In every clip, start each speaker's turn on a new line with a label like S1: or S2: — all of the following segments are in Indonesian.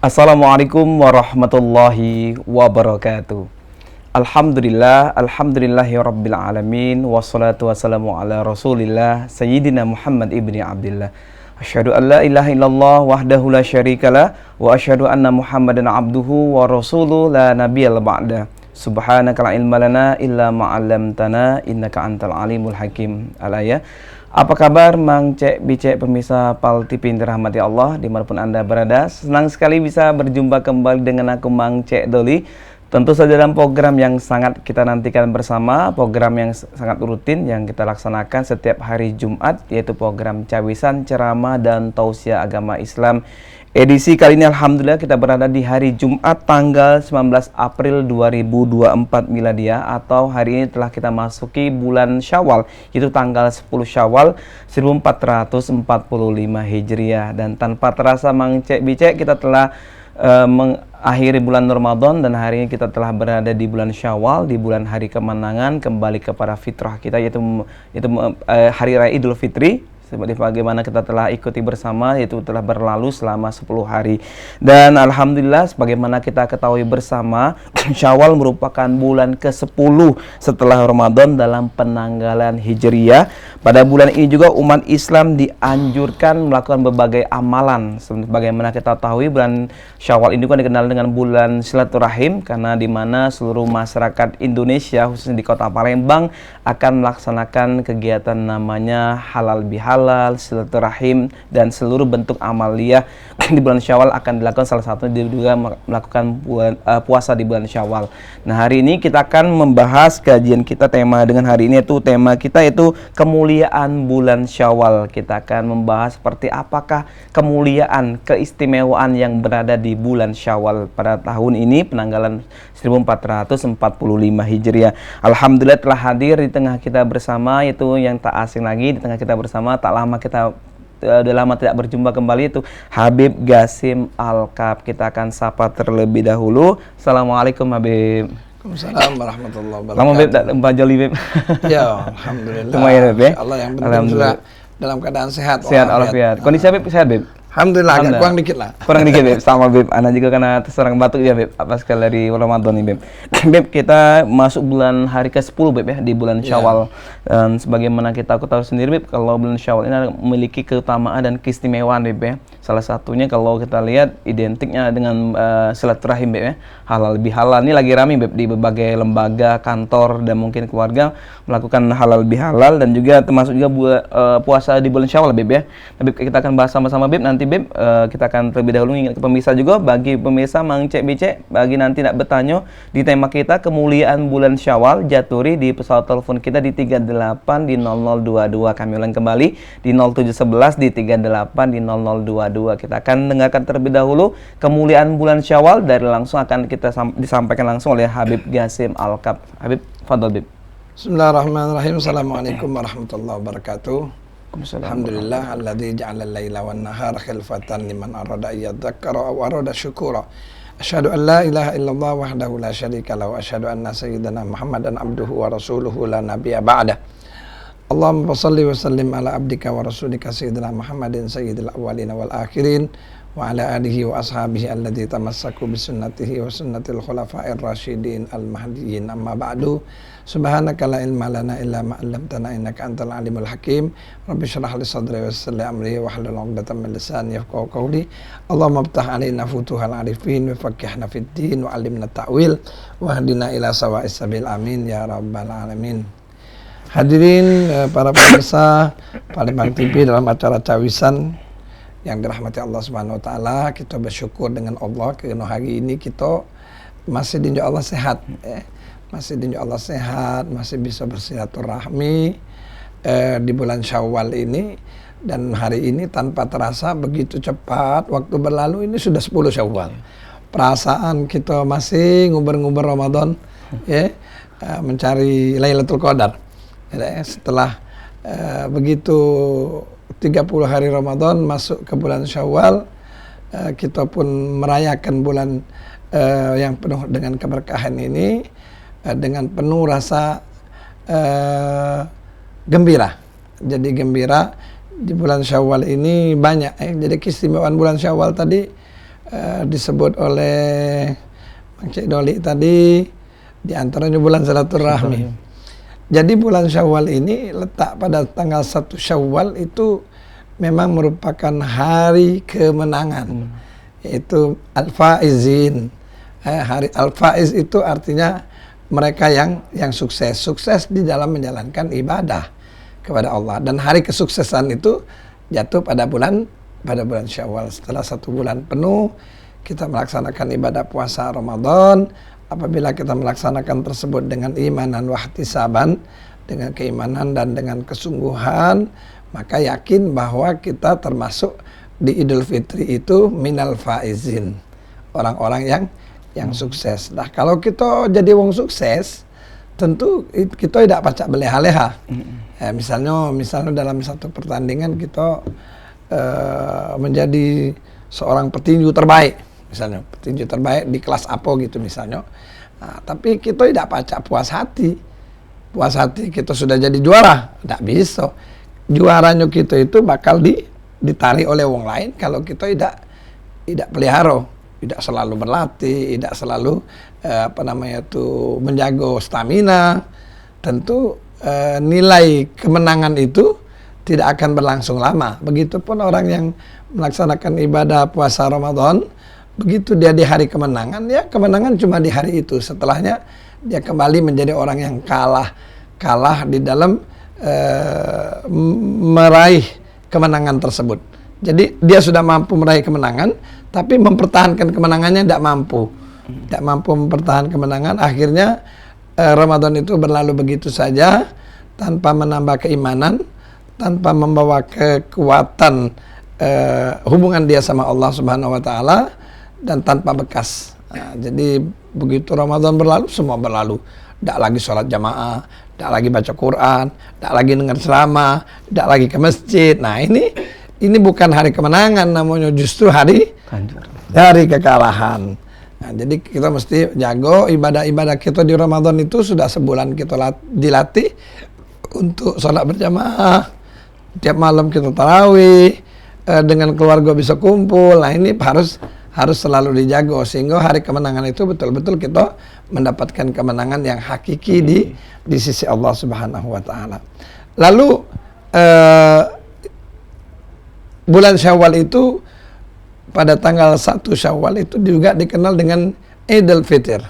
S1: Assalamualaikum warahmatullahi wabarakatuh. Alhamdulillahirabbil alamin, wassalatu wassalamu ala Rasulillah Sayyidina Muhammad ibni Abdillah. Asyhadu an la ilaha illallah wahdahu la syarikalah wa asyhadu anna Muhammadan abduhu wa rasuluh la nabiyyal ba'da. Subhanaka la ilma lana illa ma 'allamtana innaka antal alimul hakim. Al-ayah. Apa kabar Mang Cek Bicek pemirsa Pal TV dirahmati Allah dimanapun Anda berada. Senang sekali bisa berjumpa kembali dengan aku Mang Cek Doli. Tentu saja dalam program yang sangat kita nantikan bersama, program yang sangat rutin yang kita laksanakan setiap hari Jumat, yaitu program Cawisan, Ceramah dan Tausiah Agama Islam. Edisi kali ini alhamdulillah kita berada di hari Jumat tanggal 19 April 2024 Miladiah, atau hari ini telah kita masuki bulan Syawal, yaitu tanggal 10 Syawal 1445 Hijriah. Dan tanpa terasa Mang Cek Bicek, kita telah mengakhiri bulan Ramadan, dan hari ini kita telah berada di bulan Syawal, di bulan hari kemenangan, kembali kepada fitrah kita, yaitu hari raya Idul Fitri. Seperti bagaimana kita telah ikuti bersama, yaitu telah berlalu selama 10 hari. Dan alhamdulillah sebagaimana kita ketahui bersama, Syawal merupakan bulan ke-10 setelah Ramadan dalam penanggalan Hijriyah. Pada bulan ini juga umat Islam dianjurkan melakukan berbagai amalan. Sebagaimana kita tahu, bulan Syawal ini kan dikenal dengan bulan silaturahim, karena di mana seluruh masyarakat Indonesia khususnya di Kota Palembang akan melaksanakan kegiatan namanya halal bihalal, silaturahim, dan seluruh bentuk amaliyah di bulan Syawal akan dilakukan. Salah satunya juga melakukan puasa di bulan Syawal. Nah, hari ini kita akan membahas kajian kita, tema dengan hari ini itu tema kita itu kemuliaan bulan Syawal. Kita akan membahas seperti apakah kemuliaan, keistimewaan yang berada di bulan Syawal pada tahun ini penanggalan 1445 Hijriah. Alhamdulillah telah hadir di tengah kita bersama, yaitu yang tak asing lagi di tengah kita bersama, udah lama tidak berjumpa kembali, itu Habib Gasim Alkaf. Kita akan sapa terlebih dahulu. Assalamualaikum Habib.
S2: Waalaikumsalam warahmatullahi wabarakatuh.
S1: Lama Beb tak jumpa Joli Beb.
S2: Ya, alhamdulillah.
S1: Lumayan Beb ya.
S2: Allah yang penting sudah dalam keadaan sehat.
S1: Sehat walafiat. Kondisi Beb sehat Beb?
S2: Alhamdulillah, agak kurang dikit lah.
S1: Kurang dikit Beb, sama Beb. Ana juga karena terserang batuk ya Beb, apa sekali dari Ramadan nih Beb. Beb, kita masuk bulan hari ke-10 Beb ya, di bulan Syawal. Dan sebagaimana kita tahu sendiri Beb, kalau bulan Syawal ini memiliki keutamaan dan keistimewaan Beb ya. Salah satunya kalau kita lihat identiknya dengan silaturahim Beb ya. Halal bihalal ini lagi rame Beb di berbagai lembaga, kantor, dan mungkin keluarga melakukan halal bihalal, dan juga termasuk juga puasa di bulan Syawal Beb ya. Nah, Beb, kita akan bahas sama-sama Beb. Nanti Beb, kita akan terlebih dahulu ingat ke pemirsa juga, bagi pemirsa Mang Cek Bicek, bagi nanti nak bertanya di tema kita kemuliaan bulan Syawal, jaturi di pesawat telepon kita di 38 di 0022. Kami ulang kembali di 0711 di 38 di 0022. Kita akan dengarkan terlebih dahulu kemuliaan bulan Syawal, dari langsung akan kita disampaikan langsung oleh Habib Gasim Alkaf. Habib, fadhol Bib.
S2: Bismillahirrahmanirrahim. Assalamualaikum warahmatullahi wabarakatuh. Alhamdulillah alladzi ja'ala al-laila wan nahara khilfatan liman arada ayyadhakkara aw arada syukura. Asyhadu an la ilaha illallah wahdahu la syarika lahu wa asyhadu anna sayyidana Muhammadan abduhu wa rasuluhu la nabiyya ba'da. Allahumma shalli wa sallim ala abdika wa rasulika sayyidina Muhammadin sayyidil awwalin wal akhirin wa ala alihi wa ashabihi alladzi tamassaku bi sunnatihi wa sunnatil khulafa'ir rasyidin al mahdiyyin, amma ba'du. Subhanaka la ilma lana illa ma 'allamtana innaka antal alimul hakim. Rabbi shrah li sadri wa yassir li amri wahlul 'uqdatam min lisani yafqahu qawli. Allahumma iftah 'alaina futuhal 'arifin wa faqqihna fid din wa 'allimna ta'wil wa hdina ila sawa'is sabil, amin ya rabbal alamin. Hadirin para pemirsa Palembang TV dalam acara Cawisan yang dirahmati Allah Subhanahu wa taala, kita bersyukur dengan Allah karena hari ini kita masih dinjuk Allah sehat masih dinjuk Allah sehat, masih bisa bersilaturahmi di bulan Syawal ini. Dan hari ini tanpa terasa begitu cepat waktu berlalu, ini sudah 10 Syawal. Perasaan kita masih nguber-nguber Ramadan ya, mencari Lailatul Qadar. Setelah begitu 30 hari Ramadan masuk ke bulan Syawal, kita pun merayakan bulan yang penuh dengan keberkahan ini dengan penuh rasa gembira. Jadi gembira di bulan Syawal ini banyak. Jadi keistimewaan bulan Syawal tadi disebut oleh Bang Cik Doli tadi, di antaranya bulan silaturahmi. Jadi bulan Syawal ini letak pada tanggal 1 Syawal itu memang merupakan hari kemenangan, yaitu Al-Faizin. Hari Al-Faiz itu artinya mereka yang sukses di dalam menjalankan ibadah kepada Allah. Dan hari kesuksesan itu jatuh pada bulan Syawal. Setelah 1 bulan penuh kita melaksanakan ibadah puasa Ramadan. Apabila kita melaksanakan tersebut dengan imanan wahtisaban, dengan keimanan dan dengan kesungguhan, maka yakin bahwa kita termasuk di Idul Fitri itu minal faizin, orang-orang yang sukses. Nah, kalau kita jadi wong sukses, tentu kita tidak pacak beleha-leha. Misalnya dalam satu pertandingan kita menjadi seorang petinju terbaik, misalnya petinju terbaik di kelas apa gitu misalnya. Nah, tapi kita tidak pacak puas hati kita sudah jadi juara, tidak bisa. Juaranya kita itu bakal ditarik oleh orang lain kalau kita tidak pelihara, tidak selalu berlatih, tidak selalu menjaga stamina. Tentu nilai kemenangan itu tidak akan berlangsung lama. Begitupun orang yang melaksanakan ibadah puasa Ramadan, begitu dia di hari kemenangan, ya kemenangan cuma di hari itu. Setelahnya dia kembali menjadi orang yang kalah di dalam meraih kemenangan tersebut. Jadi dia sudah mampu meraih kemenangan, tapi mempertahankan kemenangannya tidak mampu mempertahankan kemenangan. Akhirnya Ramadan itu berlalu begitu saja tanpa menambah keimanan, tanpa membawa kekuatan hubungan dia sama Allah Subhanahu wa taala, dan tanpa bekas. Nah, jadi begitu Ramadan berlalu, semua berlalu. Tidak lagi sholat jamaah, tidak lagi baca Quran, tidak lagi dengar ceramah, tidak lagi ke masjid. Nah, ini bukan hari kemenangan, namanya justru hari kekalahan. Nah, jadi kita mesti jago ibadah-ibadah kita di Ramadan itu. Sudah sebulan kita dilatih untuk sholat berjamaah, tiap malam kita tarawih, dengan keluarga bisa kumpul. Nah, ini harus selalu dijaga sehingga hari kemenangan itu betul-betul kita mendapatkan kemenangan yang hakiki di sisi Allah Subhanahu wa taala. Lalu bulan Syawal itu pada tanggal 1 Syawal itu juga dikenal dengan Idul Fitr.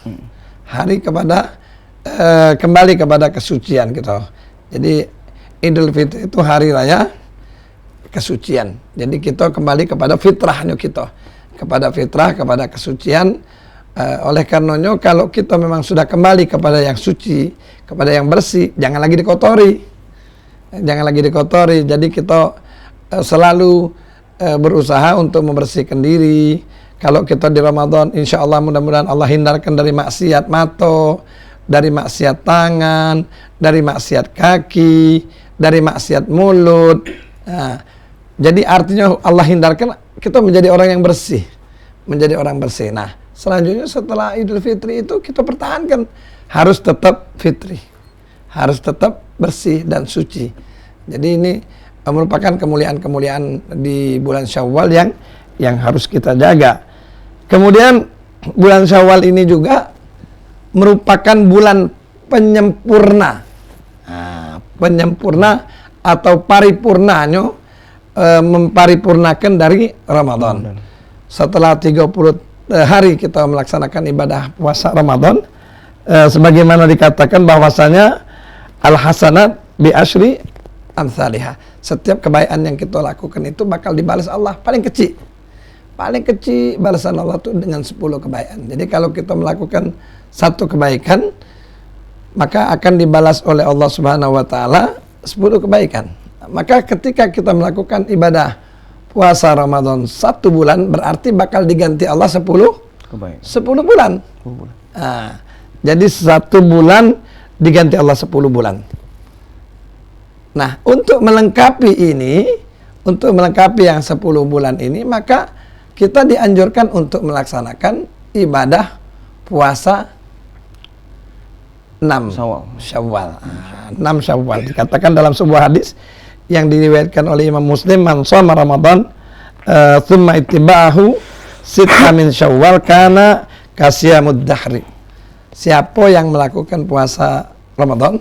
S2: Hari kembali kepada kesucian kita. Jadi Idul Fitr itu hari raya kesucian. Jadi kita kembali kepada fitrahnya kita, kepada fitrah, kepada kesucian. Oleh karenanya kalau kita memang sudah kembali kepada yang suci, kepada yang bersih, jangan lagi dikotori. Jadi kita selalu berusaha untuk membersihkan diri. Kalau kita di Ramadan, insya Allah mudah-mudahan Allah hindarkan dari maksiat mata, dari maksiat tangan, dari maksiat kaki, dari maksiat mulut. Nah, jadi artinya Allah hindarkan kita menjadi orang yang bersih, Nah, selanjutnya setelah Idul Fitri itu kita pertahankan, harus tetap fitri, harus tetap bersih dan suci. Jadi ini merupakan kemuliaan-kemuliaan di bulan Syawal yang harus kita jaga. Kemudian bulan Syawal ini juga merupakan bulan penyempurna. Nah, penyempurna atau paripurnanya, memparipurnakan dari Ramadan. Setelah 30 hari kita melaksanakan ibadah puasa Ramadan, sebagaimana dikatakan bahwasanya al-hasanat bi asyri amsalihah. Setiap kebaikan yang kita lakukan itu bakal dibalas Allah. Paling kecil balasan Allah itu dengan 10 kebaikan. Jadi kalau kita melakukan 1 kebaikan, maka akan dibalas oleh Allah Subhanahu wa taala 10 kebaikan. Maka ketika kita melakukan ibadah puasa Ramadan 1 bulan, berarti bakal diganti Allah 10 bulan. Nah, jadi 1 bulan diganti Allah 10 bulan. Nah, untuk melengkapi yang 10 bulan ini, maka kita dianjurkan untuk melaksanakan ibadah puasa 6 Syawal. 6 Syawal. Dikatakan dalam sebuah hadis yang diriwayatkan oleh Imam Muslim, man shoma Ramadan thumma ittiba'ahu sitha min Syawal kana kasiyamud dahri. Siapa yang melakukan puasa Ramadan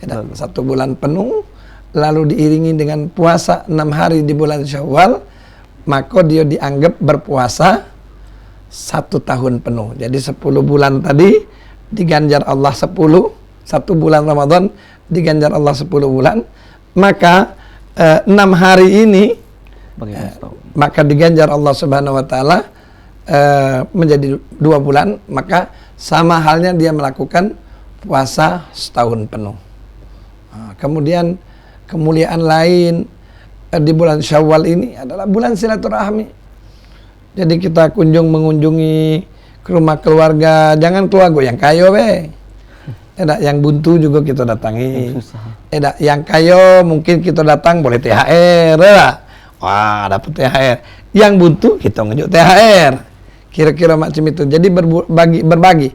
S2: 1 bulan penuh lalu diiringi dengan puasa 6 hari di bulan Syawal, maka dia dianggap berpuasa 1 tahun penuh. Jadi 10 bulan tadi diganjar Allah 1 bulan Ramadan diganjar Allah 10 bulan, maka 6 hari ini maka diganjar Allah Subhanahu wa taala menjadi 2 bulan, maka sama halnya dia melakukan puasa setahun penuh. Kemudian kemuliaan lain di bulan Syawal ini adalah bulan silaturahmi. Jadi kita mengunjungi ke rumah keluarga, jangan keluarga yang kaya yang buntu juga kita datangi. Yang kaya mungkin kita datang boleh THR, wah dapat THR. Yang buntu kita ngejuk THR. Kira-kira macam itu. Jadi berbagi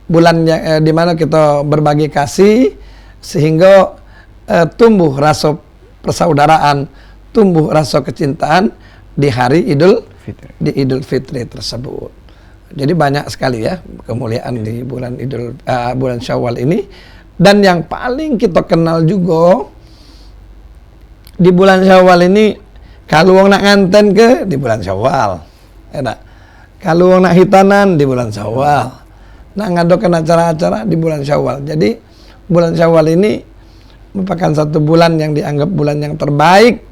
S2: bulan di mana kita berbagi kasih sehingga tumbuh rasa persaudaraan, tumbuh rasa kecintaan di hari Idul Fitri tersebut. Jadi banyak sekali ya kemuliaan di bulan Syawal ini. Dan yang paling kita kenal juga di bulan Syawal ini, kalau orang nak nganten ke di bulan Syawal, kalau orang nak hitanan di bulan Syawal, nak ngadakan acara-acara di bulan Syawal. Jadi bulan Syawal ini merupakan 1 bulan yang dianggap bulan yang terbaik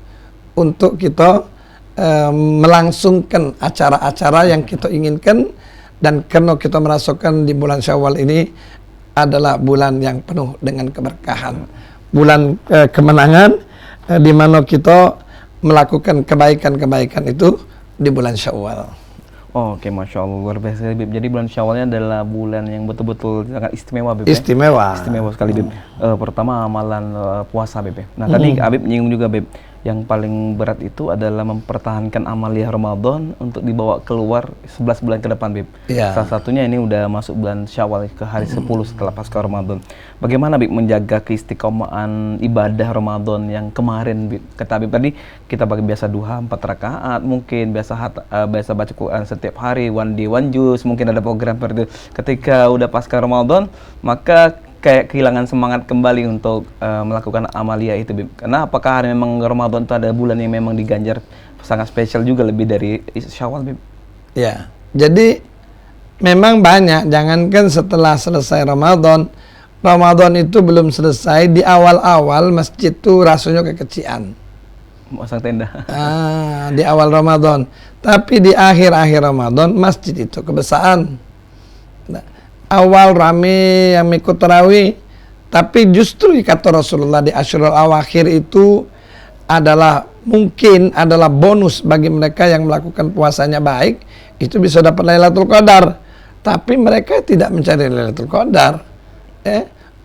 S2: untuk kita melangsungkan acara-acara yang kita inginkan. Dan karena kita merasakan di bulan Syawal ini adalah bulan yang penuh dengan keberkahan, bulan kemenangan, di mana kita melakukan kebaikan-kebaikan itu di bulan Syawal.
S1: Oke, Masya Allah, luar biasa Bib. Jadi bulan Syawalnya adalah bulan yang betul-betul sangat istimewa Bib.
S2: Istimewa
S1: sekali Bib. Pertama amalan puasa Bib. Nah tadi Habib nyinggung juga Bib, yang paling berat itu adalah mempertahankan amaliyah Ramadan untuk dibawa keluar 11 bulan ke depan Bib. Salah satunya ini udah masuk bulan Syawal ke hari 10 setelah pasca Ramadan. Bagaimana Bib menjaga keistiqomahan ibadah Ramadan yang kemarin Bib? Kata Bib tadi kita bagi biasa duha 4 rakaat, mungkin biasa baca Quran setiap hari, one day one juz, mungkin ada program seperti itu. Ketika udah pasca Ramadan, maka kayak kehilangan semangat kembali untuk melakukan amalia itu Bib. Karena apakah memang Ramadan itu ada bulan yang memang diganjar sangat spesial juga lebih dari Syawal Bib?
S2: Ya, jadi memang banyak, jangankan setelah selesai Ramadan itu belum selesai, di awal-awal masjid itu rasanya kekecian.
S1: Masang tenda.
S2: Di awal Ramadan. Tapi di akhir-akhir Ramadan masjid itu kebesaran. Awal rame yang ikut tarawih, tapi justru kata Rasulullah di Asyurul Awakhir itu mungkin adalah bonus bagi mereka yang melakukan puasanya baik, itu bisa dapat Lailatul Qadar. Tapi mereka tidak mencari Lailatul Qadar,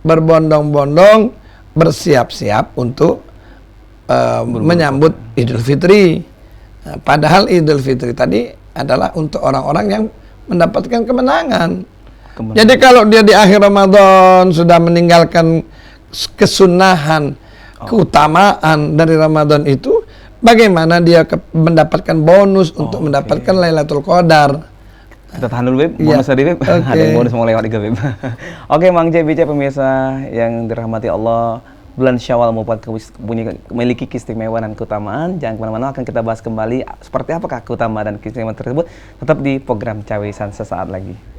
S2: berbondong-bondong bersiap-siap untuk menyambut Idul Fitri. Padahal Idul Fitri tadi adalah untuk orang-orang yang mendapatkan kemenangan. Jadi kalau dia di akhir Ramadan sudah meninggalkan kesunahan, keutamaan dari Ramadan itu, bagaimana dia mendapatkan bonus untuk mendapatkan Lailatul Qadar?
S1: Kita tahan dulu Bib, bonus tadi Bib. Ada yang bonus mau lewat juga Bib. Oke, Mang C, BC pemirsa yang dirahmati Allah, bulan Syawal memiliki keistimewaan dan keutamaan. Jangan kemana-mana, akan kita bahas kembali seperti apakah keutamaan dan keistimewaan tersebut tetap di program Cawisan sesaat lagi.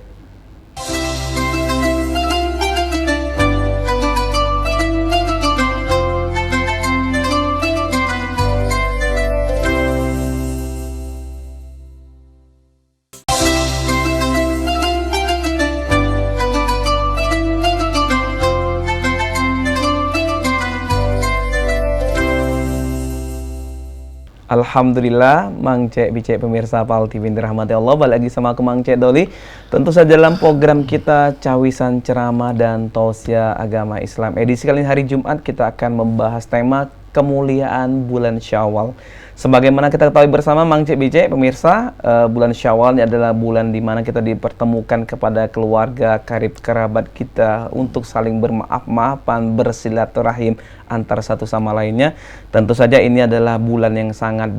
S1: Alhamdulillah, Mang Cek Bicek pemirsa Pal TV dirahmati Allah, balik lagi sama aku Mang Cek Doli. Tentu saja dalam program kita Cawisan Ceramah dan Tausiah Agama Islam. Edisi kali ini hari Jumat kita akan membahas tema kemuliaan bulan Syawal. Sebagaimana kita ketahui bersama Mang Cek Bicek pemirsa, bulan Syawal ini adalah bulan di mana kita dipertemukan kepada keluarga, karib kerabat kita untuk saling bermaaf-maafan, bersilaturahim antara satu sama lainnya. Tentu saja ini adalah bulan yang sangat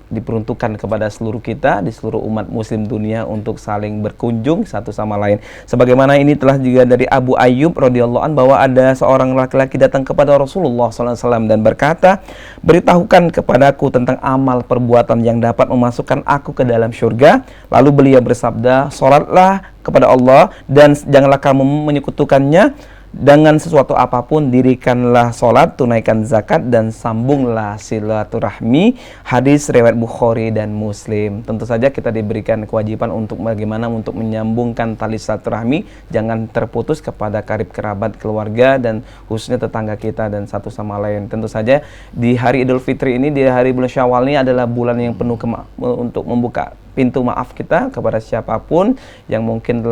S1: diperuntukkan kepada seluruh kita, di seluruh umat muslim dunia untuk saling berkunjung satu sama lain. Sebagaimana ini telah juga dari Abu Ayyub radhiyallahu an bahwa ada seorang laki-laki datang kepada Rasulullah SAW dan berkata, beritahukan kepadaku tentang amal perbuatan yang dapat memasukkan aku ke dalam surga. Lalu beliau bersabda, sholatlah kepada Allah dan janganlah kamu menyekutukannya dengan sesuatu apapun, dirikanlah sholat, tunaikan zakat, dan sambunglah silaturahmi. Hadis riwayat Bukhari dan Muslim. Tentu saja kita diberikan kewajiban untuk bagaimana untuk menyambungkan tali silaturahmi, jangan terputus kepada karib kerabat, keluarga, dan khususnya tetangga kita dan satu sama lain. Tentu saja di hari Idul Fitri ini, di hari bulan Syawal ini adalah bulan yang penuh untuk membuka pintu maaf kita kepada siapapun yang mungkin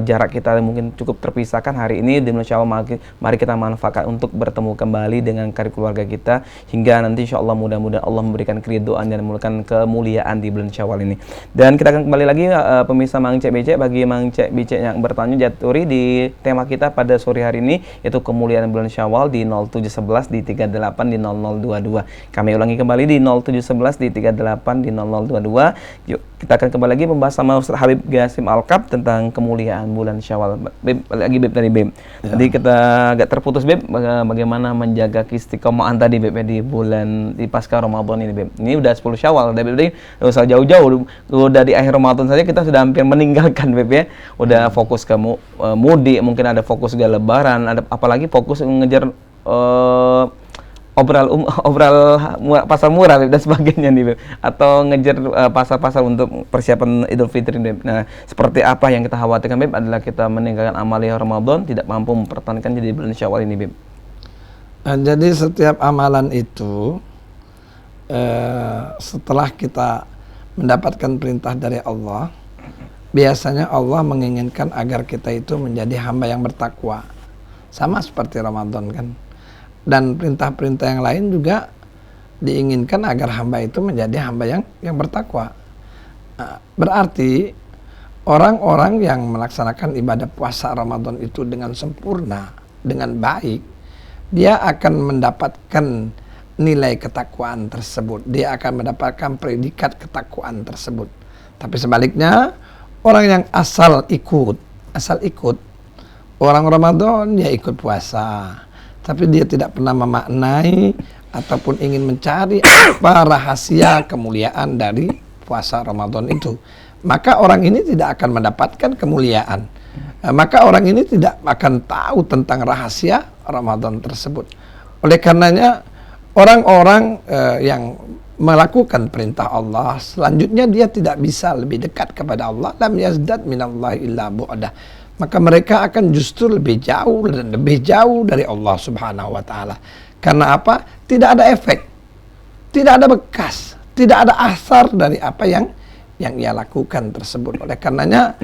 S1: jarak kita mungkin cukup terpisahkan. Hari ini di bulan Syawal, mari kita manfaatkan untuk bertemu kembali dengan karib keluarga kita hingga nanti insya Allah mudah-mudahan Allah memberikan keridhaan dan memberikan kemuliaan di bulan Syawal ini. Dan kita akan kembali lagi pemirsa Mang Cek Becek, bagi Mang Cek Becek yang bertanya jaturi di tema kita pada sore hari ini yaitu kemuliaan bulan Syawal di 0711 di 38 di 0022. Kami ulangi kembali di 0711 di 38 di 0022. Yuk, kita akan kembali lagi membahas sama Ustaz Habib Qasim Al-Kab tentang kemuliaan bulan Syawal. Beb, lagi Beb tadi Beb. Ya. Tadi kita agak terputus Beb, bagaimana menjaga istiqomahan tadi Beb di pasca Ramadan ini Beb. Ini udah 10 Syawal, udah Beb, udah usah jauh-jauh. Udah di akhir Ramadan saja kita sudah hampir meninggalkan Beb ya. Udah fokus ke mudik, mungkin ada fokus ke lebaran, ada apalagi fokus mengejar obral pasar murah Beb, dan sebagainya nih Beb, atau ngejar pasar-pasar untuk persiapan Idul Fitri Beb. Nah, seperti apa yang kita khawatirkan Beb adalah kita meninggalkan amalia Ramadan, tidak mampu mempertahankan jadi bulan Syawal ini Beb.
S2: Jadi setiap amalan itu setelah kita mendapatkan perintah dari Allah, biasanya Allah menginginkan agar kita itu menjadi hamba yang bertakwa, sama seperti Ramadan kan. Dan perintah-perintah yang lain juga diinginkan agar hamba itu menjadi hamba yang bertakwa. Nah, berarti orang-orang yang melaksanakan ibadah puasa Ramadan itu dengan sempurna, dengan baik, dia akan mendapatkan nilai ketakwaan tersebut. Dia akan mendapatkan predikat ketakwaan tersebut. Tapi sebaliknya, orang yang asal ikut, orang Ramadan dia ikut puasa, tapi dia tidak pernah memaknai ataupun ingin mencari apa rahasia kemuliaan dari puasa Ramadan itu, maka orang ini tidak akan mendapatkan kemuliaan. Maka orang ini tidak akan tahu tentang rahasia Ramadan tersebut. Oleh karenanya orang-orang yang melakukan perintah Allah, selanjutnya dia tidak bisa lebih dekat kepada Allah. Lam yazdad minallahi illa bu'dah. Maka mereka akan justru lebih jauh dan lebih jauh dari Allah Subhanahu wa taala. Karena apa? Tidak ada efek, tidak ada bekas, tidak ada asar dari apa yang ia lakukan tersebut. Oleh karenanya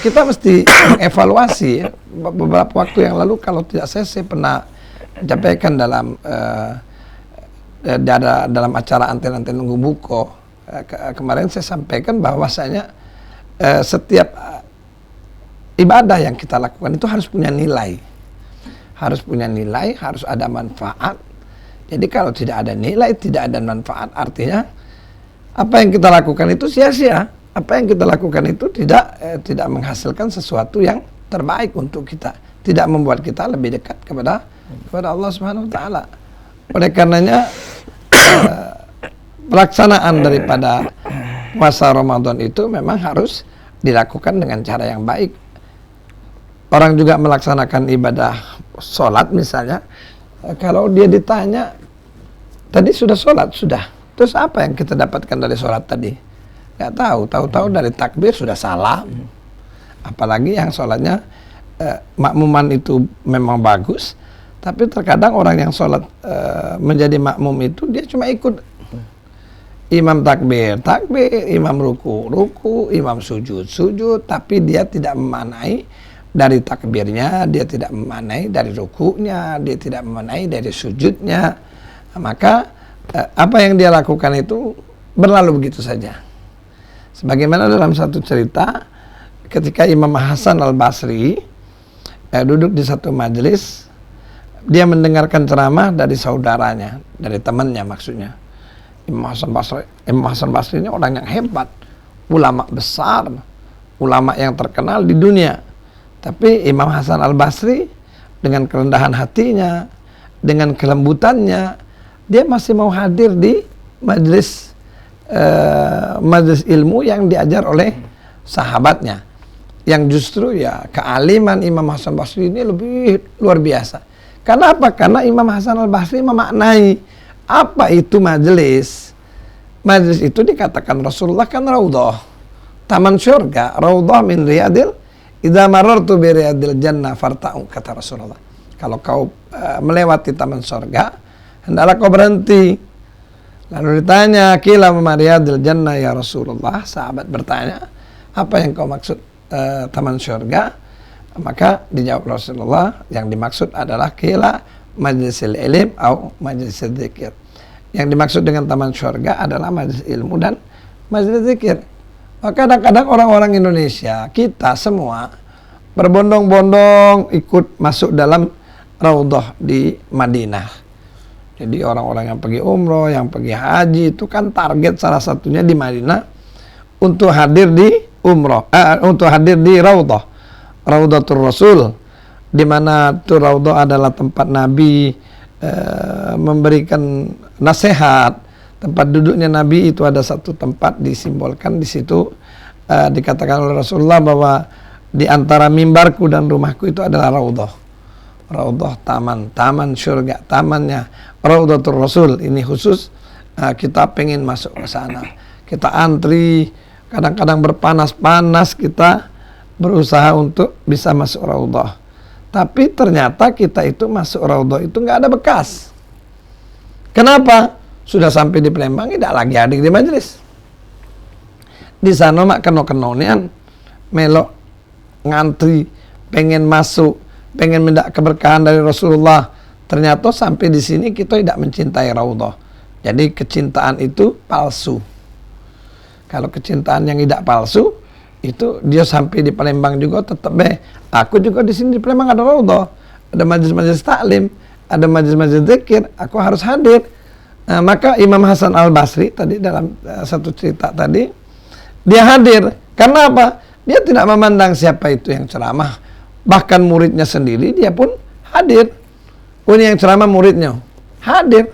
S2: kita mesti mengevaluasi ya. Beberapa waktu yang lalu kalau tidak saya pernah menyampaikan dalam acara Anten-Anten Nunggu Buko, kemarin saya sampaikan bahwasanya setiap ibadah yang kita lakukan itu harus punya nilai, harus ada manfaat. Jadi kalau tidak ada nilai, tidak ada manfaat, artinya apa yang kita lakukan itu sia-sia. Apa yang kita lakukan itu tidak menghasilkan sesuatu yang terbaik untuk kita, tidak membuat kita lebih dekat kepada Allah Subhanahu wa taala. Oleh karenanya pelaksanaan daripada puasa Ramadan itu memang harus dilakukan dengan cara yang baik. Orang juga melaksanakan ibadah sholat misalnya, kalau dia ditanya, tadi sudah sholat? Sudah. Terus apa yang kita dapatkan dari sholat tadi? Nggak tahu, tahu-tahu dari takbir sudah salam. Apalagi yang sholatnya makmuman itu memang bagus, tapi terkadang orang yang sholat menjadi makmum itu dia cuma ikut imam takbir, imam ruku, imam sujud, tapi dia tidak memaknai dari takbirnya, dia tidak memaknai dari rukunya, dia tidak memaknai dari sujudnya. Maka apa yang dia lakukan itu berlalu begitu saja. Sebagaimana dalam satu cerita, ketika Imam Hasan Al-Basri duduk di satu majelis, dia mendengarkan ceramah dari saudaranya, dari temannya maksudnya. Imam Hasan Basri ini orang yang hebat, ulama besar, ulama yang terkenal di dunia. Tapi Imam Hasan Al-Basri dengan kerendahan hatinya, dengan kelembutannya, dia masih mau hadir di majelis ilmu yang diajar oleh sahabatnya. Yang justru ya kealiman Imam Hasan Basri ini lebih luar biasa. Karena apa? Karena Imam Hasan Al-Basri memaknai apa itu majelis. Majelis itu dikatakan Rasulullah kan raudhah, taman surga, raudhah min riyadil, idza marartu bi riyadil jannah farta'u, kata Rasulullah. Kalau kau melewati taman surga, hendaklah kau berhenti. Lalu ditanya, qila ma riyadil jannah ya Rasulullah? Sahabat bertanya, apa yang kau maksud taman surga? Maka dijawab Rasulullah, yang dimaksud adalah qila majlisil ilm atau majlisil dzikir. Yang dimaksud dengan taman surga adalah majelis ilmu dan majelis zikir. Maka kadang-kadang orang-orang Indonesia, kita semua berbondong-bondong ikut masuk dalam raudhah di Madinah. Jadi orang-orang yang pergi umroh, yang pergi haji itu kan target salah satunya di Madinah untuk hadir di umroh, untuk hadir di raudhah, Raudhatul Rasul, di mana itu raudhah adalah tempat Nabi memberikan nasihat. Tempat duduknya Nabi itu ada satu tempat disimbolkan di situ, dikatakan oleh Rasulullah bahwa di antara mimbarku dan rumahku itu adalah raudhah. Raudhah, taman surga, tamannya Raudhatul Rasul. Ini khusus kita pengen masuk ke sana. Kita antri, kadang-kadang berpanas-panas kita berusaha untuk bisa masuk raudhah. Tapi ternyata kita itu masuk raudhah itu nggak ada bekas. Kenapa? Sudah sampai di Palembang tidak lagi hadir di majelis. Di sana mak keno-kenonian melok ngantri, pengen masuk, pengen mendak keberkahan dari Rasulullah. Ternyata sampai di sini kita tidak mencintai raudhah. Jadi kecintaan itu palsu. Kalau kecintaan yang tidak palsu, itu dia sampai di Palembang juga tetap aku juga di sini di Palembang ada raudhah, ada majelis-majelis taklim, ada majelis-majelis zikir, aku harus hadir. Maka Imam Hasan Al-Basri tadi dalam satu cerita tadi, dia hadir. Karena apa? Dia tidak memandang siapa itu yang ceramah. Bahkan muridnya sendiri dia pun hadir. Ini yang ceramah muridnya hadir.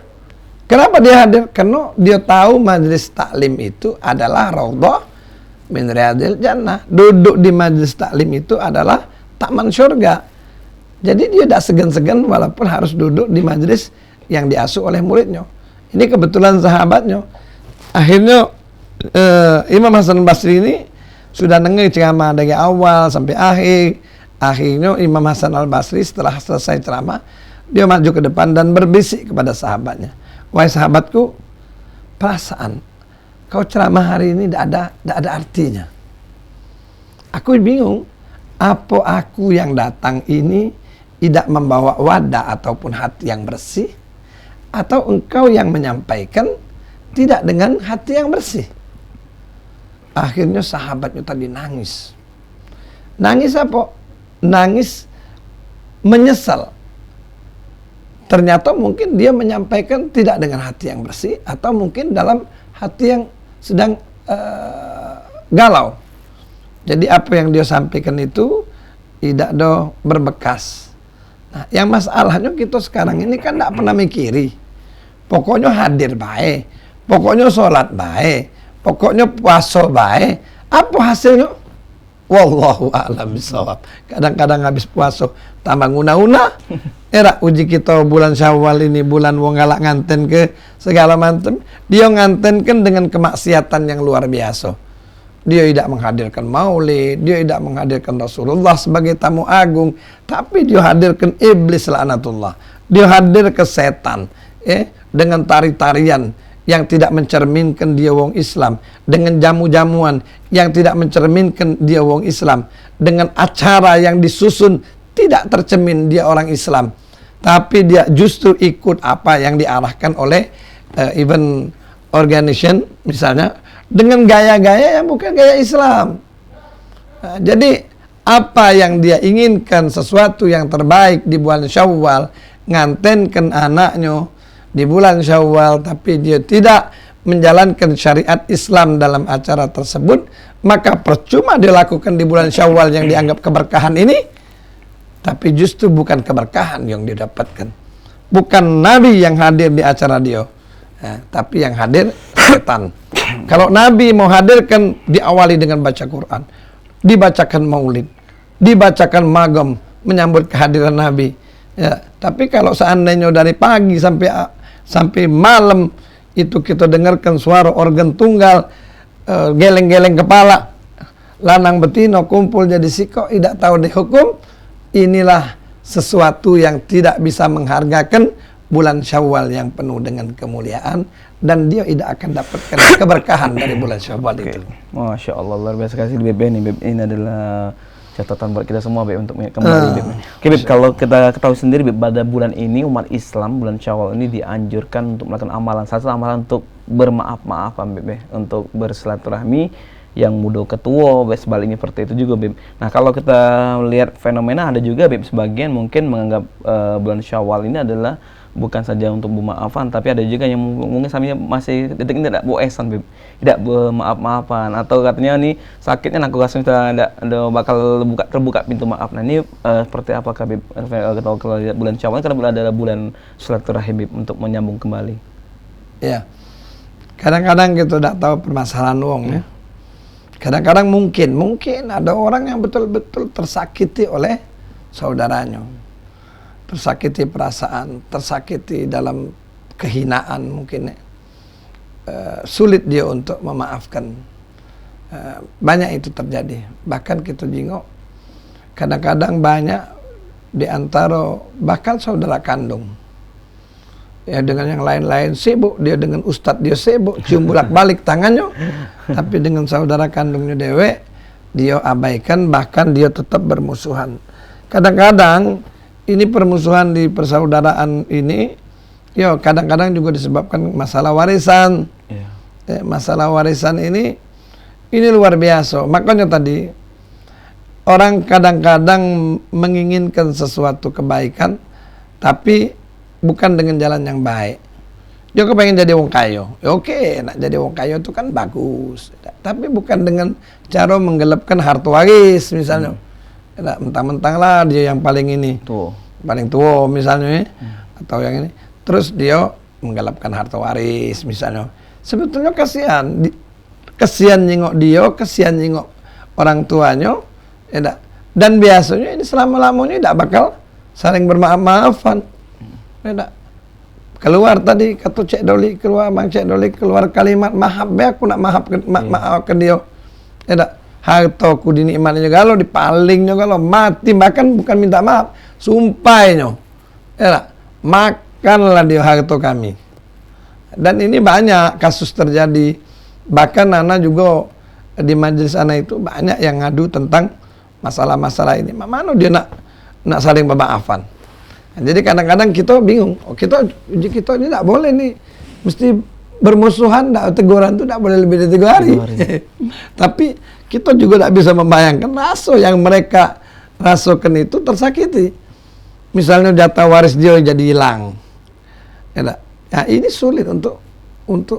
S2: Kenapa dia hadir? Karena dia tahu majelis taklim itu adalah raudhah min riyadil jannah. Duduk di majelis taklim itu adalah taman surga. Jadi dia tidak segan-segan walaupun harus duduk di majelis yang diasuh oleh muridnya. Ini kebetulan sahabatnya. Akhirnya Imam Hasan Basri ini sudah dengar ceramah dari awal sampai akhir. Akhirnya Imam Hasan Al-Basri setelah selesai ceramah, dia maju ke depan dan berbisik kepada sahabatnya, wahai sahabatku, perasaan kau ceramah hari ini tidak ada artinya. Aku bingung, apa aku yang datang ini tidak membawa wadah ataupun hati yang bersih, atau engkau yang menyampaikan tidak dengan hati yang bersih? Akhirnya sahabatnya tadi nangis. Nangis apa? Nangis menyesal. Ternyata mungkin dia menyampaikan tidak dengan hati yang bersih, atau mungkin dalam hati yang sedang galau. Jadi apa yang dia sampaikan itu tidak ada berbekas. Nah, yang masalahnya kita sekarang ini kan tidak pernah mikiri. Pokoknya hadir baik, pokoknya sholat baik, pokoknya puasa baik. Apa hasilnya? Wallahu a'lam bishawab. Kadang-kadang habis puasa tambah una-una. Era uji kita bulan Syawal ini, bulan wong galak nganten ke segala macam. Dia ngantenkan dengan kemaksiatan yang luar biasa. Dia tidak menghadirkan maulid, dia tidak menghadirkan Rasulullah sebagai tamu agung, tapi dia hadirkan iblis laknatullah. Dia hadir ke setan, dengan tari-tarian yang tidak mencerminkan dia wong Islam, dengan jamu-jamuan yang tidak mencerminkan dia wong Islam, dengan acara yang disusun tidak tercermin dia orang Islam, tapi dia justru ikut apa yang diarahkan oleh event organization misalnya, dengan gaya-gaya yang bukan gaya Islam. Nah, jadi apa yang dia inginkan, sesuatu yang terbaik di bulan Syawal, ngantenkan anaknya di bulan Syawal, tapi dia tidak menjalankan syariat Islam dalam acara tersebut, maka percuma dilakukan di bulan Syawal yang dianggap keberkahan ini, tapi justru bukan keberkahan yang didapatkan. Bukan Nabi yang hadir di acara dia, tapi yang hadir setan. Kalau Nabi mau hadirkan, diawali dengan baca Quran, dibacakan maulid, dibacakan magam menyambut kehadiran Nabi. Ya, tapi kalau seandainya dari pagi sampai malam itu kita dengarkan suara organ tunggal, geleng-geleng kepala, lanang betino kumpul jadi siko, tidak tahu dihukum, inilah sesuatu yang tidak bisa menghargakan bulan Syawal yang penuh dengan kemuliaan, dan dia tidak akan dapatkan keberkahan dari bulan Syawal itu.
S1: Masya Allah, luar biasa sekali Beb ini. Beb, ini adalah catatan buat kita semua Beb untuk kembali Beb. Oke Beb, kalau kita ketahui sendiri Beb, pada bulan ini umat Islam bulan Syawal ini dianjurkan untuk melakukan amalan, satu amalan untuk bermaaf-maafan Beb, untuk bersilaturahmi yang muda ketua, Beb, sebaliknya seperti itu juga Beb. Nah kalau kita lihat fenomena ada juga Beb, sebagian mungkin menganggap bulan Syawal ini adalah bukan saja untuk bermaafan, tapi ada juga yang mungkin samanya masih detik ini tidak boesan Beb, tidak bermaaf-maafan, atau katanya nih sakitnya aku rasa tidak bakal terbuka pintu maaf. Nah ini seperti apakah Beb kalau lihat bulan Syawal karena adalah bulan silaturahim Beb, untuk menyambung kembali?
S2: Ya, kadang-kadang kita tidak tahu permasalahan wong ya. Kadang-kadang mungkin ada orang yang betul-betul tersakiti oleh saudaranya, tersakiti perasaan, tersakiti dalam kehinaan mungkin ya. Sulit dia untuk memaafkan. Banyak itu terjadi. Bahkan kita jengok, kadang-kadang banyak di antara bahkan saudara kandung ya, dengan yang lain-lain sibuk, dia dengan ustadz dia sibuk, cium bolak-balik tangannya, tapi dengan saudara kandungnya dewe dia abaikan, bahkan dia tetap bermusuhan. Kadang-kadang ini permusuhan di persaudaraan ini, yo kadang-kadang juga disebabkan masalah warisan. Masalah warisan ini luar biasa. Makanya tadi orang kadang-kadang menginginkan sesuatu kebaikan, tapi bukan dengan jalan yang baik. Dia kepengen jadi wong kayo. Ya oke, nak jadi wong kayo itu kan bagus. Tapi bukan dengan cara menggelapkan harta waris misalnya. Mentang-mentang lah dia yang paling ini. Paling tua misalnya, atau yang ini. Terus dia menggelapkan harta waris misalnya. Sebetulnya kasihan nyingok dia, kasihan nyingok orang tuanya, ya. Dan biasanya ini selama-lamanya tidak bakal saling bermaaf-maafan. Ya. Keluar tadi kata Cik Doli, keluar Bang Cik Doli, keluar kalimat maaf, aku nak maafkan dia. Ya. Hartaku dinikmatinya kalau dipalingnya kalau mati, bahkan bukan minta maaf, sumpahnya. Ya. Makanlah dia harta kami. Dan ini banyak kasus terjadi. Bahkan Nana juga di majelis anak itu banyak yang ngadu tentang masalah-masalah ini. Mana dia nak saling bermaafan. Nah, jadi kadang-kadang kita bingung. Kita ini tidak boleh nih, mesti bermusuhan, teguran itu tidak boleh lebih dari 3 hari. Tapi kita juga tidak bisa membayangkan rasa yang mereka rasakan itu tersakiti. Misalnya jatah waris dia jadi hilang. Ya, ini sulit untuk